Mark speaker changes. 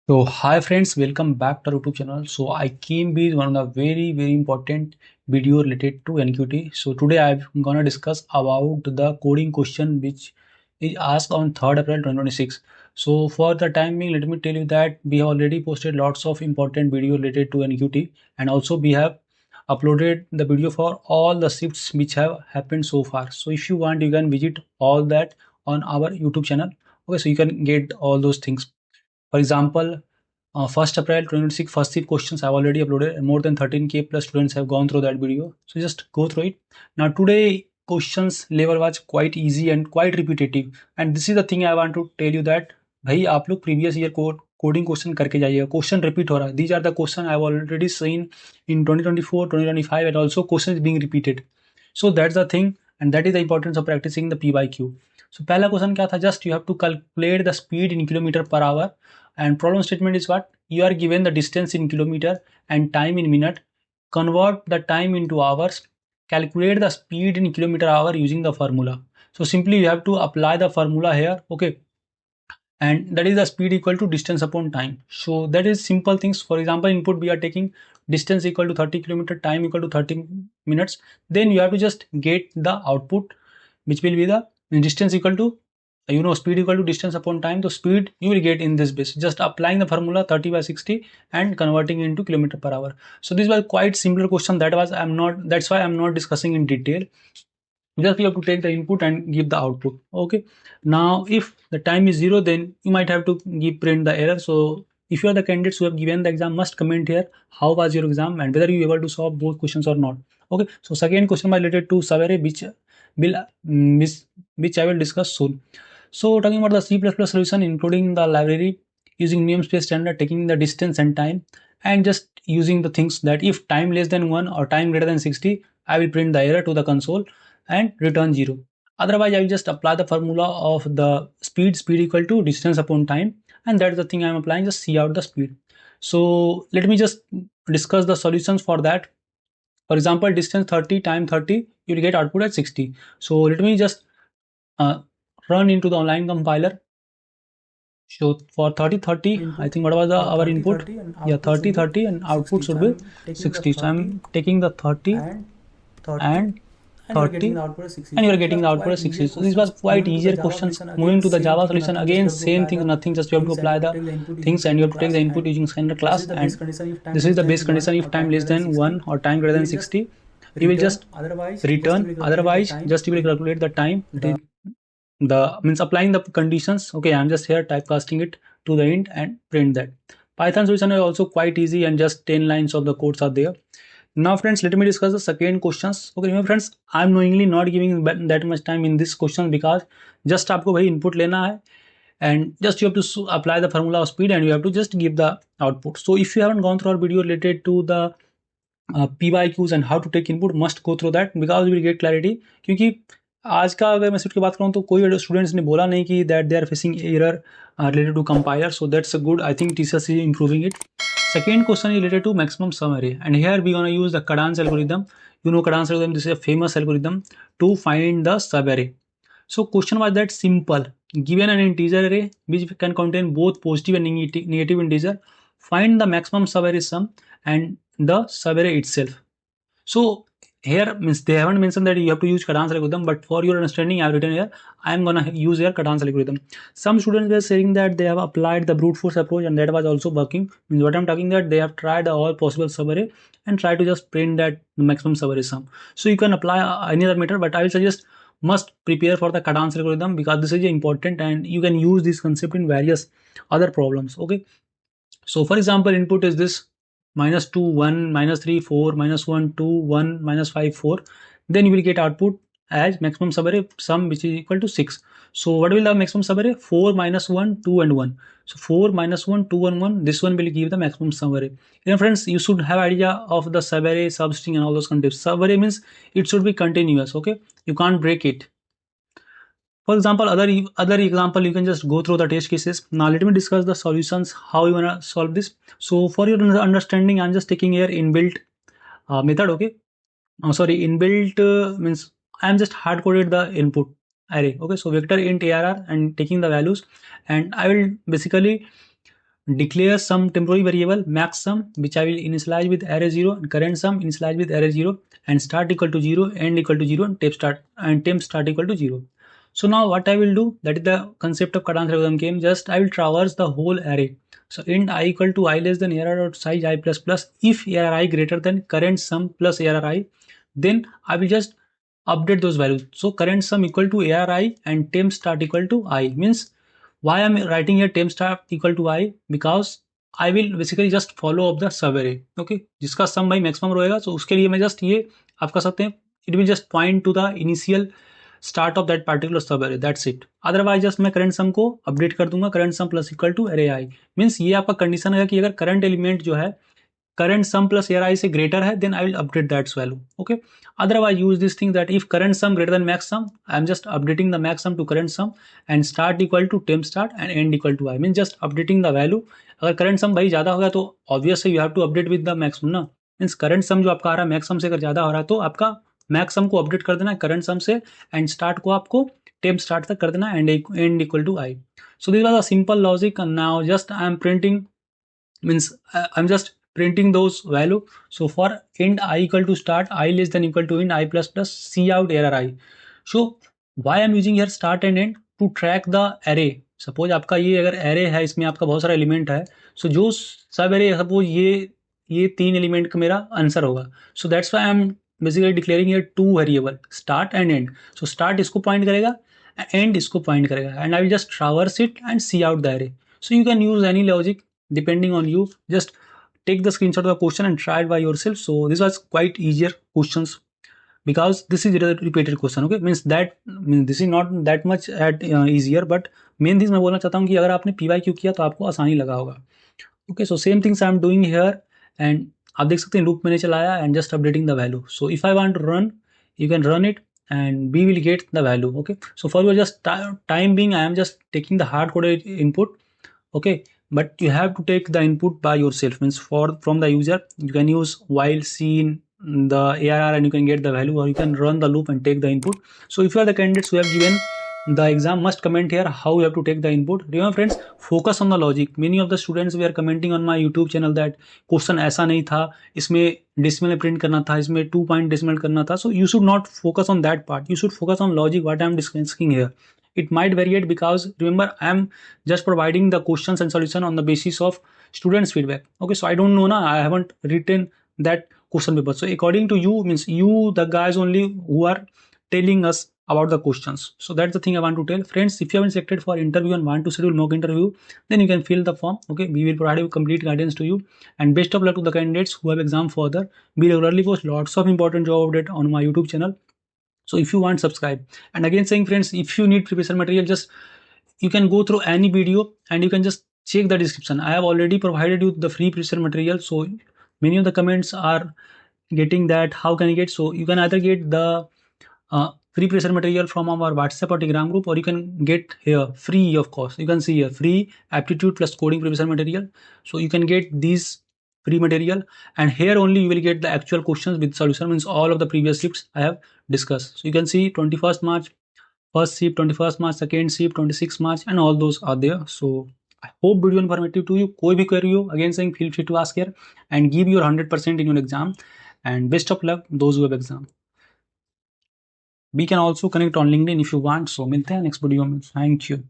Speaker 1: So hi friends, welcome back to our YouTube channel. So I came with one of the very important video related to NQT. So today I'm gonna discuss about the coding question which is asked on 3rd April 2026. So for the time being, let me tell you that we have already posted lots of important video related to NQT, and also we have uploaded the video for all the shifts which have happened so far. So if you want, you can visit all that on our YouTube channel. Okay, so you can get all those things. For example, 1st April 2026 first shift questions I've already uploaded, and more than 13k plus students have gone through that video. So just go through it. Now today questions level was quite easy and quite repetitive, and this is the thing I want to tell you that भाई आप लोग previous year coding question करके जाइएगा. Question repeat हो रहा है. These are the question I've already seen in 2024, 2025, and also questions being repeated. So that's the thing, and that is the importance of practicing the PYQ. So पहला question क्या था? Just you have to calculate the speed in kilometer per hour, and problem statement is what? You are given the distance in kilometer and time in minute. Convert the time into hours. Calculate the speed in kilometer hour using the formula. So simply you have to apply the formula here. Okay, and that is the speed equal to distance upon time. So that is simple things. For example, input we are taking distance equal to 30 kilometer, time equal to 30 minutes. Then you have to just get the output, which will be the distance equal to speed equal to distance upon time. The speed you will get in this base, just applying the formula 30 by 60 and converting into kilometer per hour. So this was quite simpler question. That's why I'm not discussing in detail. Just you have to take the input and give the output. Okay, now if the time is 0, then you might have to print the error. So if you are the candidates who have given the exam, must comment here how was your exam and whether you able to solve both questions or not. Okay, so second question was related to subarray, which I will discuss soon. So talking about the C++ solution, including the library, using namespace standard, taking the distance and time, and just using the things that if time less than 1 or time greater than 60, I will print the error to the console and return 0. Otherwise, I will just apply the formula of the speed equal to distance upon time, and that's the thing I'm applying, just see out the speed. So let me just discuss the solutions for that. For example, distance 30, time 30, you will get output at 60. So let me just uh, run into the online compiler. So for 3030,
Speaker 2: input,
Speaker 1: I think what was our
Speaker 2: 30,
Speaker 1: input?
Speaker 2: 30 and
Speaker 1: Yeah, 30 30 and output should be 60. So I'm taking the 30
Speaker 2: and 30
Speaker 1: and
Speaker 2: and you are getting
Speaker 1: 30
Speaker 2: the output as 60.
Speaker 1: and you
Speaker 2: So
Speaker 1: are
Speaker 2: these
Speaker 1: getting
Speaker 2: were
Speaker 1: the output
Speaker 2: quite
Speaker 1: as 60.
Speaker 2: easier
Speaker 1: So this was
Speaker 2: questions.
Speaker 1: quite
Speaker 2: Moving to the
Speaker 1: easier
Speaker 2: Java
Speaker 1: questions.
Speaker 2: solution, again
Speaker 1: Moving to the
Speaker 2: same
Speaker 1: Java
Speaker 2: thing,
Speaker 1: solution,
Speaker 2: nothing. Just
Speaker 1: again
Speaker 2: you have to
Speaker 1: same
Speaker 2: apply
Speaker 1: thing,
Speaker 2: the
Speaker 1: nothing. Just you have to
Speaker 2: things and you
Speaker 1: apply
Speaker 2: have to
Speaker 1: the
Speaker 2: take the input using
Speaker 1: things, and you have
Speaker 2: standard
Speaker 1: to take
Speaker 2: class.
Speaker 1: the input
Speaker 2: And
Speaker 1: using standard
Speaker 2: this
Speaker 1: class.
Speaker 2: is the base
Speaker 1: And
Speaker 2: condition. If time
Speaker 1: this
Speaker 2: less
Speaker 1: is the
Speaker 2: than
Speaker 1: base
Speaker 2: 1
Speaker 1: condition.
Speaker 2: or
Speaker 1: If time
Speaker 2: time
Speaker 1: less
Speaker 2: greater than
Speaker 1: than 1
Speaker 2: 60,
Speaker 1: or time greater
Speaker 2: you
Speaker 1: than
Speaker 2: will just
Speaker 1: 60, you will
Speaker 2: return.
Speaker 1: just
Speaker 2: Otherwise, just you
Speaker 1: return.
Speaker 2: will calculate the
Speaker 1: Otherwise,
Speaker 2: time,
Speaker 1: just you will calculate the time. The means applying the conditions. Okay, I'm just here typecasting it to the int and print that. Python solution is also quite easy, and just 10 lines of the codes are there. Now friends, let me discuss the second questions. Okay, remember friends, I'm knowingly not giving that much time in this question because just आपको भाई input लेना है, and just you have to apply the formula of speed and you have to just give the output. So if you haven't gone through our video related to the PYQs and how to take input, must go through that because you will get clarity. क्योंकि आज का अगर मैं की बात करूँ तो कोई स्टूडेंट्स ने बोला नहीं कि that they are facing error related to compiler. So that's a good. I think TCS is improving it. Second question is related to maximum sum array, and here we're gonna use the Cadence algorithm. You know Cadence algorithm. This is a famous algorithm to find the sub array. So question was that simple. Given an integer array which can contain both positive and negative integer, find the maximum sub array sum and the sub array itself. So here means they haven't mentioned that you have to use Cadence algorithm, but for your understanding, I've written here I'm gonna use here Cadence algorithm. Some students were saying that they have applied the brute force approach and that was also working. Means what I'm talking that they have tried all possible subarray and try to just print that maximum subarray sum. So you can apply any other method, but I will suggest must prepare for the Cadence algorithm because this is important and you can use this concept in various other problems. Okay. So for example, input is this -2, 1, -3, 4, -1, 2, 1, -5, 4. Then you will get output as maximum subarray sum which is equal to 6. So what will the maximum subarray? 4 minus 1, 2 and 1. So 4 minus 1, 2 and 1. This one will give the maximum subarray. Then friends, you should have idea of the subarray, substring and all those concepts. Subarray means it should be continuous. Okay, you can't break it. For example, other example, you can just go through the test cases. Now let me discuss the solutions, how you wanna solve this. So for your understanding, I'm just taking here inbuilt method. Okay, sorry, inbuilt means I'm just hard coded the input array. Okay, so vector int arr and taking the values, and I will basically declare some temporary variable max sum, which I will initialize with array 0, and current sum initialize with array 0, and start equal to 0, end equal to 0, and temp start equal to 0. So now what I will do, that is the concept of cut answer algorithm came, just I will traverse the whole array. So int I equal to I less than arr dot size I plus plus, if arri greater than current sum plus arri, then I will just update those values. So current sum equal to arri and temp start equal to I, means why I'm writing here temp start equal to I, because I will basically just follow up the subarray. Okay, जिसका sum भाई maximum रहेगा, so उसके लिए मैं just ये आप कह सकते हैं, it will just point to the initial start of that particular subarray, that's it. Otherwise just मैं current sum को update कर दूंगा current sum plus equal to array I, means ये आपका condition है कि अगर current element जो है current sum plus array से greater है, then I will update that value. Okay, otherwise use this thing that if current sum greater than max sum, I am just updating the max sum to current sum, and start equal to temp start and end equal to I, means just updating the value. अगर current sum भाई ज़्यादा हो गया तो obviously you have to update with the maximum ना, means current sum जो आपका आ रहा है max sum से अगर ज़्यादा हो रहा है तो आपका max sum को update कर देना है current sum से, and start को आपको temp start तक कर देना है, and end equal to I. So this was a simple logic, and now just I am printing, means I'm just printing those value. So for int I equal to start, I less than equal to int I plus plus C out error I. So why I'm using here start and end, to track the array. Suppose आपका ये अगर array है, इसमें आपका बहुत सारा element है, सो जो सब array सपोज ये 3 एलिमेंट का मेरा आंसर होगा. So that's why I am basically declaring here 2 variable start and end. So start इसको पॉइंट करेगा, एंड इसको पॉइंट करेगा, and I will just traverse it and see out the array. So you can use any logic depending on you. Just take the screenshot of the question and try it by yourself. So this was quite easier questions, because this is a repeated question. Okay, means this is not that much at easier, but main things मैं बोलना चाहता हूँ कि अगर आपने PYQ किया तो आपको आसानी लगा होगा. Okay, so same things I'm doing here, and आप देख सकते हैं लूप मैंने चलाया and just updating the value. So if I want to run, you can run it and we will get the value. Okay, so for your just time being, I am just taking the hard coded input. Okay, but you have to take the input by yourself, means from the user you can use while scene the ARR and you can get the value, or you can run the loop and take the input. So if you are the candidates who have given the exam, must comment here how you have to take the input. Remember friends, focus on the logic. Many of the students were commenting on my YouTube channel that question ऐसा नहीं था, इसमें decimal में print करना था, इसमें 2 point decimal करना था. So you should not focus on that part, you should focus on logic, what I am discussing here. It might vary it, because remember I am just providing the questions and solution on the basis of students feedback. Okay, so I don't know na, I haven't written that question paper. So according to you, means you the guys only who are telling us about the questions. So that's the thing I want to tell friends. If you haven't selected for interview and want to schedule mock interview, then you can fill the form. Okay, we will provide you complete guidance to you, and best of luck to the candidates who have exam further. We regularly post lots of important job update on my YouTube channel. So if you want, subscribe. And again saying friends, if you need preparation material, just you can go through any video and you can just check the description. I have already provided you the free preparation material. So many of the comments are getting that how can you get. So you can either get the free preparation material from our WhatsApp or Telegram group, or you can get here free of course. You can see here free aptitude plus coding preparation material. So you can get these free material, and here only you will get the actual questions with solution, means all of the previous shifts I have discussed. So you can see 21st March first shift, 21st March second shift, 26th March, and all those are there. So I hope video informative to you. कोई भी query हो, again saying feel free to ask here and give your 100% in your exam, and best of luck those who have exam. We can also connect on LinkedIn if you want. So मिलते हैं next video में. Thank you.